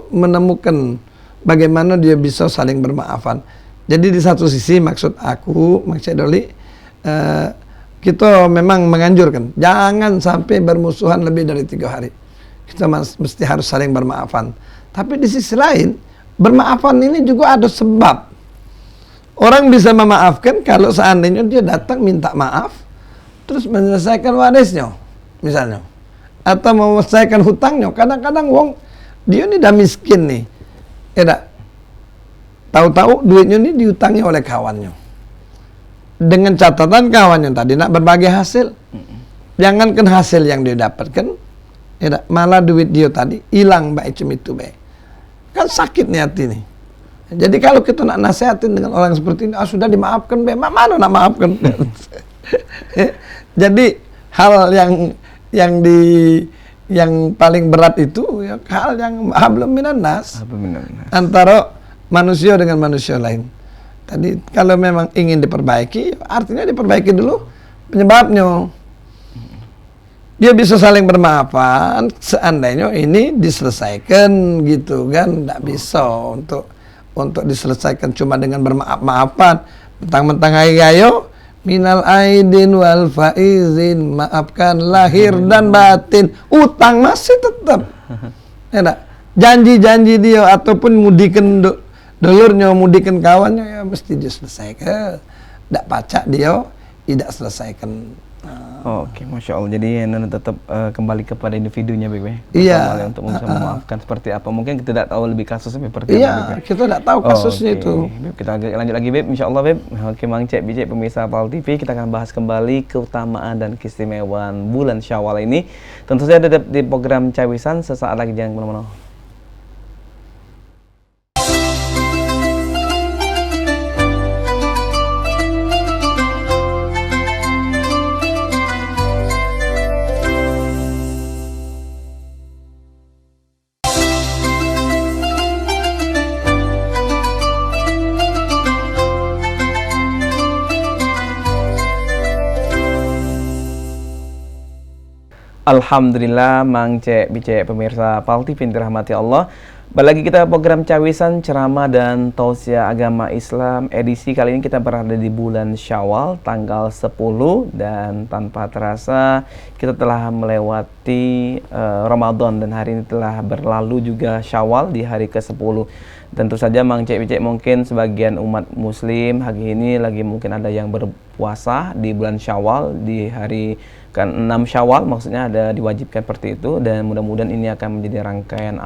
S2: menemukan bagaimana dia bisa saling bermaafan. Jadi di satu sisi maksud Doli, kita memang menganjurkan jangan sampai bermusuhan lebih dari 3 hari. Kita mesti harus saling bermaafan. Tapi di sisi lain, bermaafan ini juga ada sebab. Orang bisa memaafkan kalau seandainya dia datang minta maaf, terus menyelesaikan warisnya, misalnya. Atau menyelesaikan hutangnya. Kadang-kadang wong dia ini dah miskin nih, ya. Tahu-tahu duitnya ini diutangi oleh kawannya. Dengan catatan kawannya tadi nak berbagi hasil. Jangankan hasil yang dia dapatkan, ya, malah duit dia tadi hilang baik itu baik. Kan sakit nih hati nih. Jadi kalau kita nak nasihatin dengan orang seperti ini, sudah dimaafkan baik, mana nak maafkan. Jadi hal yang paling berat itu ya, hal yang hablum minan nas, antara manusia dengan manusia lain. Tadi kalau memang ingin diperbaiki, artinya diperbaiki dulu penyebabnya. dia bisa saling bermaafan seandainya ini diselesaikan gitu kan. Tidak bisa untuk diselesaikan cuma dengan bermaaf-maafan. Mentang-mentang ayo minal aidin wal faizin, maafkan lahir dan batin, utang masih tetap. Ya, janji-janji dia ataupun mudikan dulurnya, mudikan kawannya, ya mesti diselesaikan. Tidak pacak dia tidak selesaikan.
S1: Oke, Masya Allah. Jadi tetap kembali kepada individunya, Beb.
S2: Iya.
S1: Untuk bisa memaafkan seperti apa. Mungkin kita tidak tahu lebih kasusnya seperti apa, Beb.
S2: Iya, kita tidak tahu kasusnya itu.
S1: Beb, kita lanjut lagi, Beb. Insya Allah, Beb. Oke, Mang Cek, Bicek, pemirsa Pal TV, kita akan bahas kembali keutamaan dan keistimewaan bulan Syawal ini. Tentu saja tetap di program Cawisan sesaat lagi, jangan kemana-mana. Alhamdulillah, Mang Cek, Bicek, pemirsa Pal TV yang dirahmati Allah. Balik lagi kita program Cawisan, ceramah dan tausiah agama Islam. Edisi kali ini kita berada di bulan Syawal, tanggal 10, dan tanpa terasa kita telah melewati Ramadan, dan hari ini telah berlalu juga Syawal di hari ke-10. Tentu saja Mang Cek, Bicek, mungkin sebagian umat muslim hari ini lagi mungkin ada yang berpuasa di bulan Syawal, di hari ke-6 Syawal, maksudnya ada diwajibkan seperti itu, dan mudah-mudahan ini akan menjadi rangkaian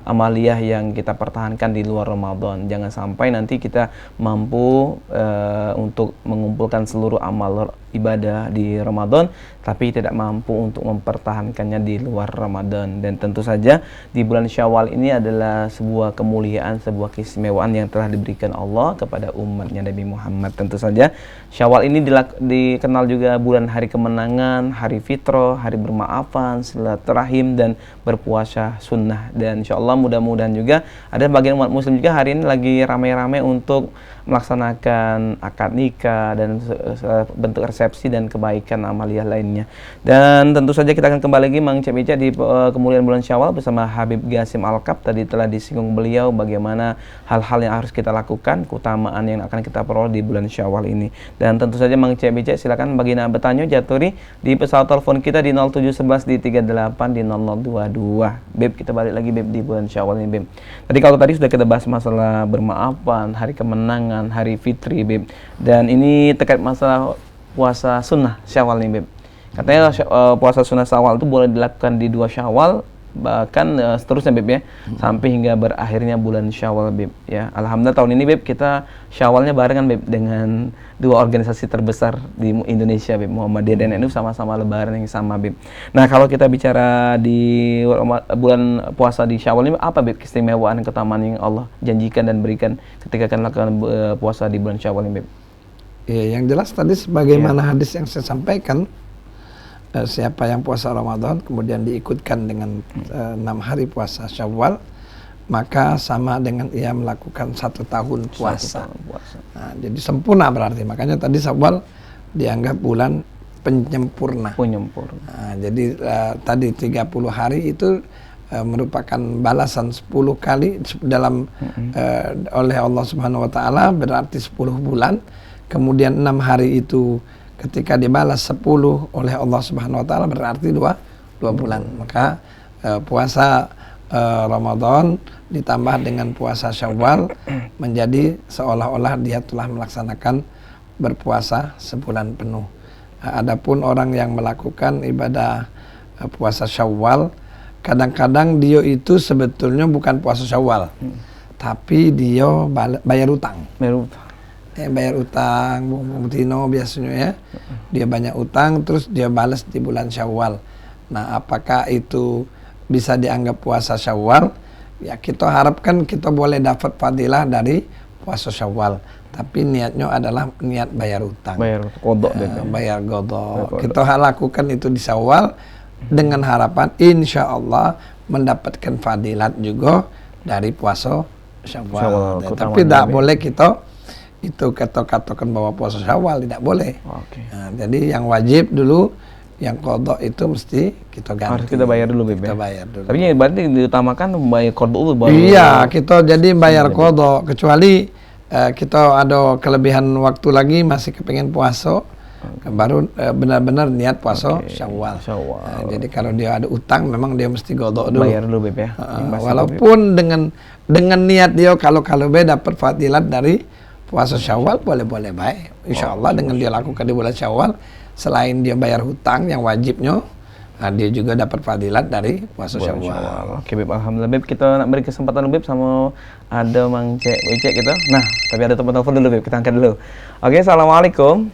S1: amaliyah yang kita pertahankan di luar Ramadan. Jangan sampai nanti kita mampu untuk mengumpulkan seluruh amal ibadah di Ramadan, tapi tidak mampu untuk mempertahankannya di luar Ramadan. Dan tentu saja di bulan Syawal ini adalah sebuah kemuliaan, sebuah keistimewaan yang telah diberikan Allah kepada umatnya Nabi Muhammad. Tentu saja Syawal ini dikenal juga bulan hari kemenangan, hari fitrah, hari bermaafan, silaturahim, dan berpuasa sunnah. Dan insya Allah mudah-mudahan juga ada bagian umat muslim juga hari ini lagi ramai-ramai untuk melaksanakan akad nikah dan bentuk resepsi dan kebaikan amaliyah lainnya. Dan tentu saja kita akan kembali lagi Mang Cek, Bicek di kemuliaan bulan Syawal bersama Habib Gasim Alkab. Tadi telah disinggung beliau bagaimana hal-hal yang harus kita lakukan, keutamaan yang akan kita peroleh di bulan Syawal ini. Dan tentu saja Mang Cek, Bicek, silakan bagi yang bertanya jaturi di pesawat telepon kita di 0711 di 38 di 0022. Beb, kita balik lagi, Beb, di bulan Syawal ini, Beb. Tadi sudah kita bahas masalah bermaafan, hari kemenangan, hari fitri, Beb. Dan ini terkait masalah puasa sunnah Syawal nih, Beb. Katanya puasa sunnah Syawal itu boleh dilakukan di 2 Syawal, bahkan seterusnya, Beb, ya, sampai hingga berakhirnya bulan Syawal, Beb, ya. Alhamdulillah tahun ini, Beb, kita Syawalnya barengan, Beb, dengan 2 organisasi terbesar di Indonesia, Beb, Muhammadiyah dan NU, sama-sama lebaran yang sama, Beb. Nah, kalau kita bicara di bulan puasa di Syawal ini, apa, Beb, keistimewaan keutamaan yang Allah janjikan dan berikan ketika akan melakukan puasa di bulan Syawal ini, Beb?
S2: Ya, yang jelas tadi sebagaimana hadis yang saya sampaikan, siapa yang puasa Ramadan kemudian diikutkan dengan 6 hari puasa Syawal, maka sama dengan ia melakukan 1 tahun puasa. Nah, jadi sempurna berarti. Makanya tadi Syawal dianggap bulan penyempurna. Nah, jadi tadi 30 hari itu merupakan balasan 10 kali dalam oleh Allah Subhanahu wa taala, berarti 10 bulan. Kemudian 6 hari itu ketika dibalas 10 oleh Allah Subhanahu wa taala berarti 2 bulan. Maka puasa Ramadan ditambah dengan puasa Syawal menjadi seolah-olah dia telah melaksanakan berpuasa sebulan penuh. Adapun orang yang melakukan ibadah puasa Syawal, kadang-kadang dia itu sebetulnya bukan puasa Syawal, tapi dia bayar utang. Bayar utang, Bung Tino biasanya, ya. Dia banyak utang, terus dia balas di bulan Syawal. Nah, apakah itu bisa dianggap puasa Syawal? Ya, kita harapkan kita boleh dapat fadilah dari puasa Syawal. Tapi niatnya adalah niat bayar utang. Bayar qadha. Bayar qadha. Kita lakukan itu di Syawal dengan harapan insya Allah mendapatkan fadilat juga dari puasa Syawal. Tapi tidak boleh kita itu katakan bahwa puasa Syawal, tidak boleh. Nah, jadi yang wajib dulu yang qadha itu mesti kita ganti.
S1: Harus kita bayar dulu, Beb.
S2: Kita bayar dulu.
S1: Tapi berarti diutamakan bayar qadha dulu baru.
S2: Iya, kita jadi bayar qadha, kecuali kita ada kelebihan waktu lagi masih kepengen puasa, baru benar-benar niat puasa Syawal. Jadi kalau dia ada utang memang dia mesti qadha dulu.
S1: Bayar dulu, Beb ya.
S2: Walaupun dengan niat dia kalau be dapat fadilat dari puasa Syawal boleh-boleh baik. Insyaallah dengan dia lakukan di bulan Syawal, selain dia bayar hutang yang wajibnya, dia juga dapat fadilat dari puasa Syawal.
S1: Oke, Beb, alhamdulillah, Beb. Kita nak beri kesempatan Beb sama ada Mang Cek gitu. Nah, tapi ada telepon dulu, Beb. Kita angkat dulu. Oke, assalamualaikum.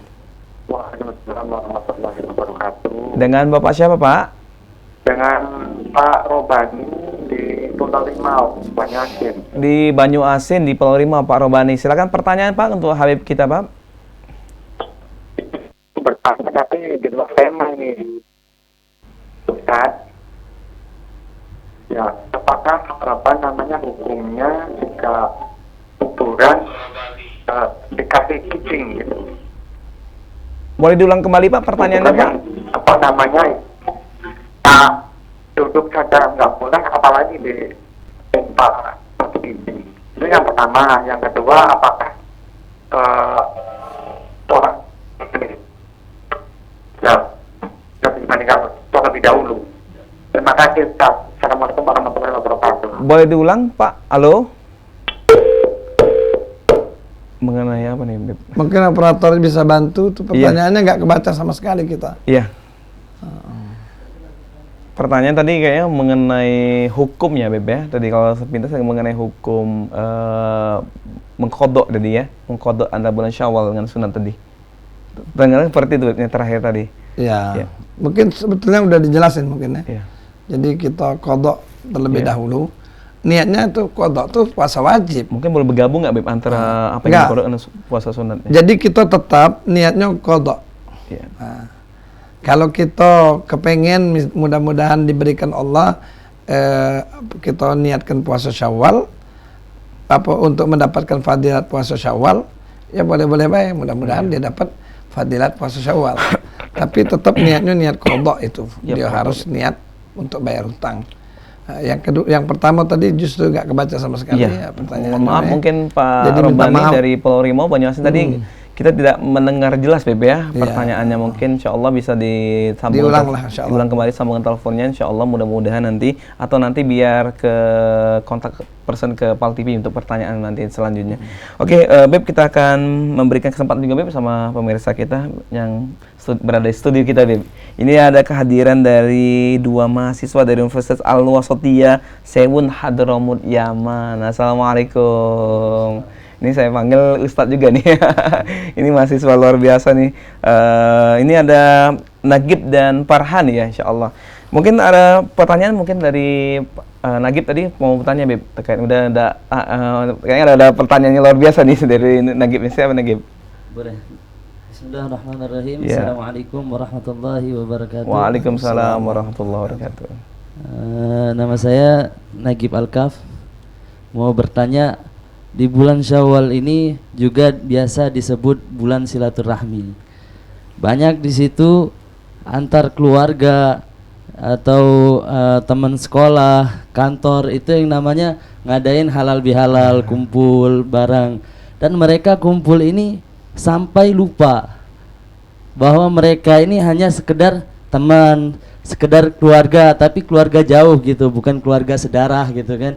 S3: Waalaikumsalam warahmatullahi wabarakatuh.
S1: Dengan Bapak siapa, Pak?
S3: Dengan Pak Robani di Pulau Rimau, Banyuasin.
S1: Di Banyuasin, di Pulau Rimau, Pak Robani. Silakan pertanyaan, Pak, untuk Habib kita, Pak.
S3: Bertanya tapi di luar tema ini, Ustaz. Ya, apakah hukumnya jika kuburan dikasih kucing gitu?
S1: Boleh diulang kembali, Pak, pertanyaannya, Pak?
S3: Apa namanya? Duduk saja nggak boleh, apalagi di tempat seperti ini. Itu yang pertama. Yang kedua, apakah sholat terlebih dahulu? Terima kasih, Ustaz. Assalamualaikum warahmatullahi wabarakatuh.
S1: Boleh diulang, Pak? Halo? Mengenai apa nih, Beb?
S2: Mungkin operator bisa bantu tuh, pertanyaannya nggak kebaca sama sekali kita.
S1: Iya. Pertanyaan tadi kayaknya mengenai hukumnya, Beb ya. Tadi kalau sepintas mengenai hukum mengkodok tadi ya, mengkodok antara bulan Syawal dengan sunat tadi. Terdengar seperti itu, Beb, yang terakhir tadi.
S2: Ya. Mungkin sebetulnya udah dijelasin mungkin ya.
S1: Iya.
S2: Jadi kita kodok terlebih dahulu. Niatnya tuh kodok tuh puasa wajib.
S1: Mungkin boleh bergabung nggak, Beb, antara apa yang kodok dan puasa sunatnya?
S2: Jadi kita tetap niatnya kodok.
S1: Iya.
S2: Nah, kalau kita kepengen mudah-mudahan diberikan Allah, kita niatkan puasa Syawal, untuk mendapatkan fadilat puasa Syawal, ya boleh-boleh baik. Mudah-mudahan dia dapat fadilat puasa Syawal. Tapi tetap niatnya niat qadha itu. Dia harus niat untuk bayar hutang. Yang pertama tadi justru nggak kebaca sama sekali ya pertanyaannya.
S1: Maaf, mungkin Pak Robani dari Pulau Rimau, Banyuasin tadi kita tidak mendengar jelas, Beb ya. Pertanyaannya mungkin insyaallah bisa diulang kembali sambungan teleponnya, insyaallah mudah-mudahan nanti, atau nanti biar ke kontak person ke Pal TV untuk pertanyaan nanti selanjutnya. Oke, Beb, kita akan memberikan kesempatan juga, Beb, sama pemirsa kita yang berada di studio kita, Beb. Ini ada kehadiran dari dua mahasiswa dari Universitas Al-Wasatiyah Sewun Hadramut Yaman. Assalamualaikum. Ini saya panggil Ustadz juga nih. Ini mahasiswa luar biasa nih. Ini ada Nagib dan Farhan ya, insyaallah. Mungkin ada pertanyaan mungkin dari Nagib tadi mau bertanya, Beb, terkait kayaknya ada pertanyaannya luar biasa nih dari Nagib. Siapa Nagib?
S4: Boleh. Bismillahirrahmanirrahim. Assalamualaikum warahmatullahi wabarakatuh.
S1: Waalaikumsalam warahmatullahi wabarakatuh.
S4: Nama saya Nagib Alkaf. Mau bertanya, di bulan Syawal ini juga biasa disebut bulan silaturahmi. Banyak di situ antar keluarga atau teman sekolah, kantor itu yang namanya ngadain halal bihalal, kumpul bareng. Dan mereka kumpul ini sampai lupa bahwa mereka ini hanya sekedar teman, sekedar keluarga, tapi keluarga jauh gitu, bukan keluarga sedarah gitu kan.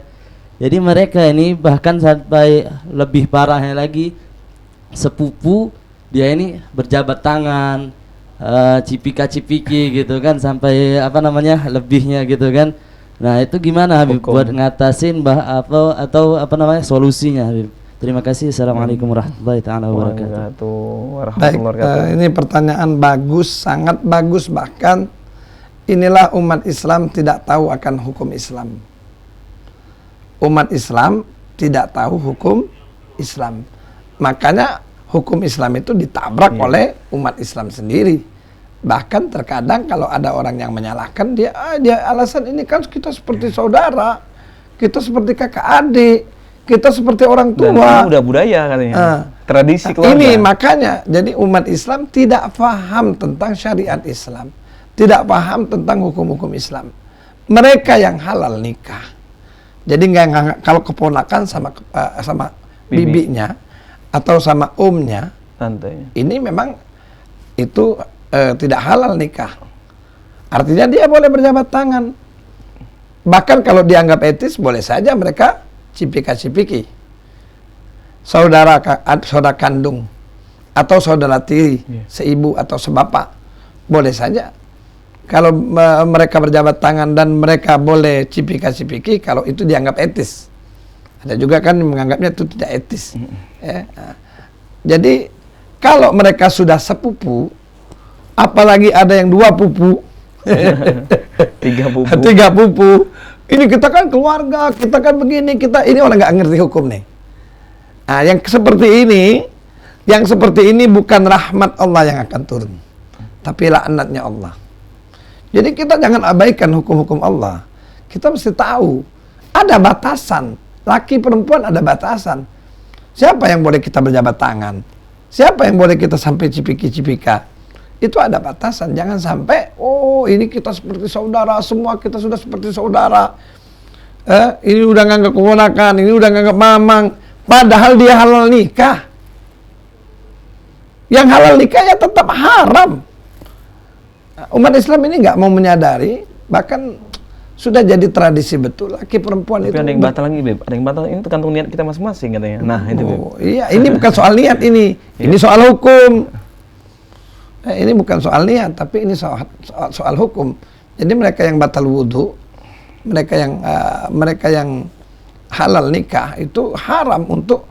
S4: Jadi mereka ini bahkan sampai lebih parahnya lagi, sepupu dia ini berjabat tangan, cipika-cipiki gitu kan, sampai lebihnya gitu kan. Nah itu gimana, Habib, buat ngatasin atau solusinya, Habib? Terima kasih. Assalamualaikum warahmatullahi wabarakatuh.
S2: Baik, ini pertanyaan bagus, sangat bagus. Bahkan inilah umat Islam tidak tahu akan hukum Islam. Umat Islam tidak tahu hukum Islam. Makanya hukum Islam itu ditabrak oleh umat Islam sendiri. Bahkan terkadang kalau ada orang yang menyalahkan, dia alasan ini kan kita seperti saudara, kita seperti kakak adik, kita seperti orang tua. Dan
S1: ini udah budaya katanya, tradisi keluarga.
S2: Ini makanya, jadi umat Islam tidak paham tentang syariat Islam. tidak paham tentang hukum-hukum Islam. Mereka yang halal nikah. Jadi nggak kalau keponakan sama bibinya atau sama omnya,
S1: tantenya,
S2: ini memang itu tidak halal nikah. Artinya dia boleh berjabat tangan. Bahkan kalau dianggap etis, boleh saja mereka cipika-cipiki. Saudara kandung atau saudara tiri, seibu atau sebapak, boleh saja. Kalau mereka berjabat tangan dan mereka boleh cipika-cipiki, kalau itu dianggap etis. Ada juga kan yang menganggapnya itu tidak etis. Jadi kalau mereka sudah sepupu, apalagi ada yang 2 pupu,
S1: 3 pupu,
S2: 3 pupu, ini kita kan keluarga, kita kan begini, ini orang nggak ngerti hukum nih. Nah, yang seperti ini bukan rahmat Allah yang akan turun, tapi laknatnya Allah. Jadi kita jangan abaikan hukum-hukum Allah. Kita mesti tahu ada batasan. Laki perempuan ada batasan. Siapa yang boleh kita berjabat tangan? Siapa yang boleh kita sampai cipiki-cipika? Itu ada batasan. Jangan sampai, oh ini kita seperti saudara, semua kita sudah seperti saudara. Ini udah nganggap keponakan, ini udah nganggap mamang. Padahal dia halal nikah. Yang halal nikah ya tetap haram. Umat Islam ini nggak mau menyadari, bahkan sudah jadi tradisi betul laki perempuan.
S1: Tapi
S2: itu.
S1: Ada yang batal lagi, Beb. Ada yang batal, ini tergantung niat kita masing-masing katanya. Nah, itu Beb.
S2: Iya, ini bukan soal niat ini. Ini soal hukum. Ini bukan soal niat, tapi ini soal hukum. Jadi mereka yang batal wudhu, mereka yang halal nikah itu haram untuk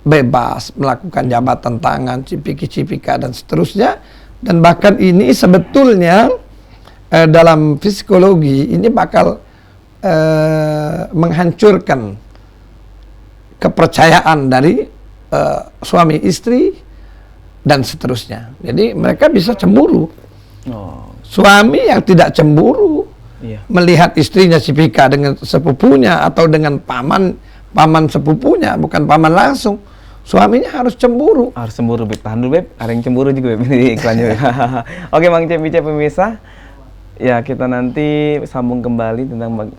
S2: bebas melakukan jabatan tangan, cipiki-cipika dan seterusnya. Dan bahkan ini sebetulnya dalam psikologi ini bakal menghancurkan kepercayaan dari suami istri dan seterusnya. Jadi mereka bisa cemburu. Suami yang tidak cemburu melihat istrinya cipika dengan sepupunya atau dengan paman sepupunya, bukan paman langsung. Suaminya harus cemburu.
S1: Harus cemburu, Beb. Tahan dulu, Beb. Ada yang cemburu juga, Beb. Ini iklannya, Beb. Oke, Mang Cepi pemirsa. Ya, kita nanti sambung kembali tentang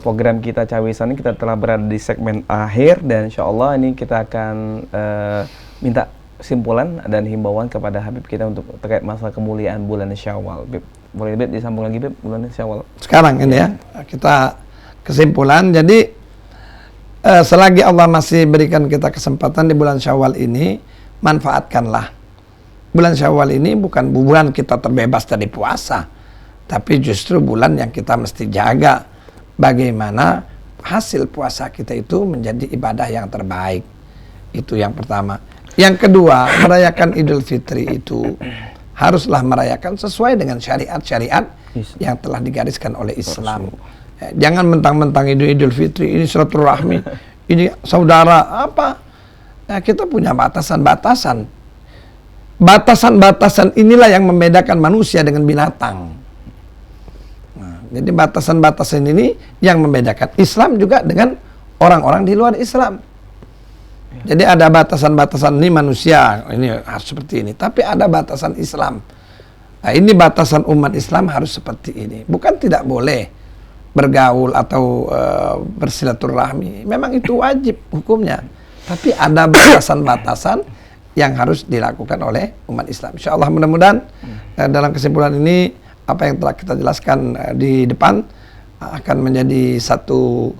S1: program kita Cawisan. Kita telah berada di segmen akhir. Dan insya Allah ini kita akan minta kesimpulan dan himbauan kepada Habib kita untuk terkait masalah kemuliaan bulan Syawal, Beb. Boleh, Beb, disambung lagi, Beb, bulan Syawal. Sekarang ini ya, kita kesimpulan. Jadi selagi Allah masih berikan kita kesempatan di bulan Syawal ini, manfaatkanlah. Bulan Syawal ini bukan bulan kita terbebas dari puasa, tapi justru bulan yang kita mesti jaga bagaimana hasil puasa kita itu menjadi ibadah yang terbaik. Itu yang pertama. Yang kedua, merayakan Idul Fitri itu haruslah merayakan sesuai dengan syariat-syariat yang telah digariskan oleh Islam. Jangan mentang-mentang Idul Fitri ini silaturahmi, ini saudara apa? Nah, kita punya batasan-batasan. Batasan-batasan inilah yang membedakan manusia dengan binatang. Nah, jadi batasan-batasan ini yang membedakan Islam juga dengan orang-orang di luar Islam. Jadi ada batasan-batasan ini manusia, ini harus seperti ini. Tapi ada batasan Islam. Nah, ini batasan umat Islam harus seperti ini. Bukan tidak boleh bergaul atau bersilaturahmi, memang itu wajib hukumnya. Tapi ada batasan-batasan yang harus dilakukan oleh umat Islam. Insya Allah mudah-mudahan dalam kesimpulan ini apa yang telah kita jelaskan di depan akan menjadi satu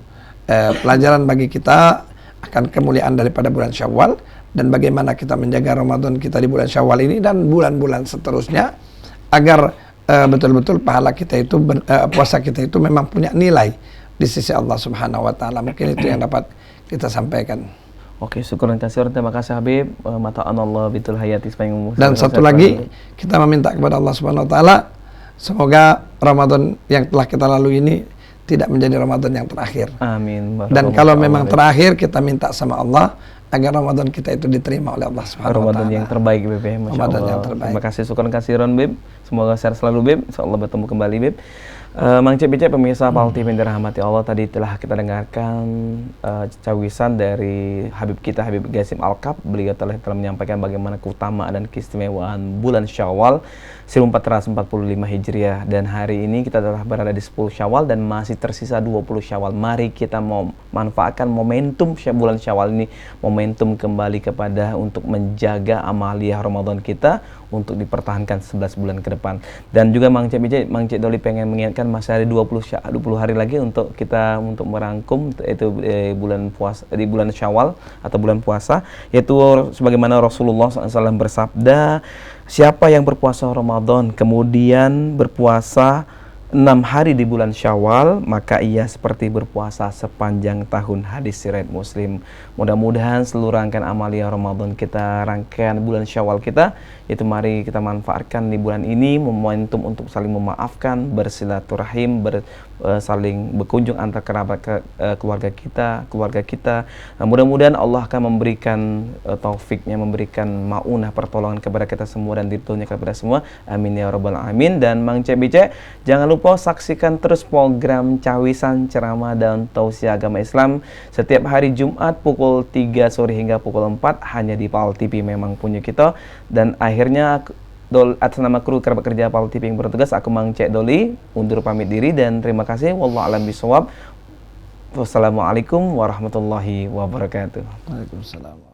S1: pelajaran bagi kita akan kemuliaan daripada bulan Syawal dan bagaimana kita menjaga Ramadan kita di bulan Syawal ini dan bulan-bulan seterusnya agar betul-betul pahala kita itu puasa kita itu memang punya nilai di sisi Allah Subhanahu wa taala. Mungkin itu yang dapat kita sampaikan. Oke, syukuran kasiran, terima kasih Habib. Mata'anallah bitul hayati. Dan satu lagi kita meminta kepada Allah Subhanahu wa taala semoga Ramadan yang telah kita lalui ini tidak menjadi Ramadan yang terakhir. Amin. Dan kalau memang terakhir, kita minta sama Allah
S2: agar Ramadan kita itu diterima oleh Allah Subhanahu wa taala.
S1: Ramadan yang terbaik Beb ya, Masya
S2: Ramadan
S1: Allah.
S2: yang terbaik.
S1: Terima kasih, syukuran kasiran Beb. Semoga sehat selalu Beb. Insyaallah bertemu kembali Beb. Mang Cek Bicek, pemirsa Pal TV yang dirahmati Allah, tadi telah kita dengarkan cawisan dari Habib kita, Habib Qasim Al-Kaf. Beliau telah menyampaikan bagaimana keutamaan dan keistimewaan bulan Syawal 1445 Hijriah, dan hari ini kita telah berada di 10 Syawal dan masih tersisa 20 Syawal. Mari kita mau manfaatkan momentum bulan Syawal ini, momentum kembali kepada untuk menjaga amaliyah Ramadan kita untuk dipertahankan 11 bulan ke depan. Dan juga Mang Cek Doli pengen mengingatkan masih ada 20 hari lagi untuk kita untuk merangkum yaitu bulan puasa di bulan Syawal atau bulan puasa, yaitu sebagaimana Rasulullah SAW bersabda, siapa yang berpuasa Ramadan kemudian berpuasa 6 hari di bulan Syawal, maka ia seperti berpuasa sepanjang tahun. Hadis riwayat Muslim. Mudah-mudahan seluruh rangkaian amalia Ramadan kita, rangkaian bulan Syawal kita, itu mari kita manfaatkan di bulan ini momentum untuk saling memaafkan, bersilaturahim, saling berkunjung antar kerabat keluarga kita. Mudah-mudahan Allah akan memberikan taufiknya, memberikan maunah pertolongan kepada kita semua dan ditunya kepada semua. Amin ya rabbal alamin. Dan Mang Cek Bicek, jangan lupa saksikan terus program cawisan ceramah dan tausiah agama Islam setiap hari Jumat pukul 3 sore hingga pukul 4 hanya di Pal TV Memang Punya Kita. Dan akhirnya atas nama kru kerabat kerja Pal TV yang bertugas, aku Mang Cek Doli undur pamit diri dan terima kasih. Wallahu a'lam bishawab. Wassalamualaikum warahmatullahi wabarakatuh.
S2: Waalaikumsalam.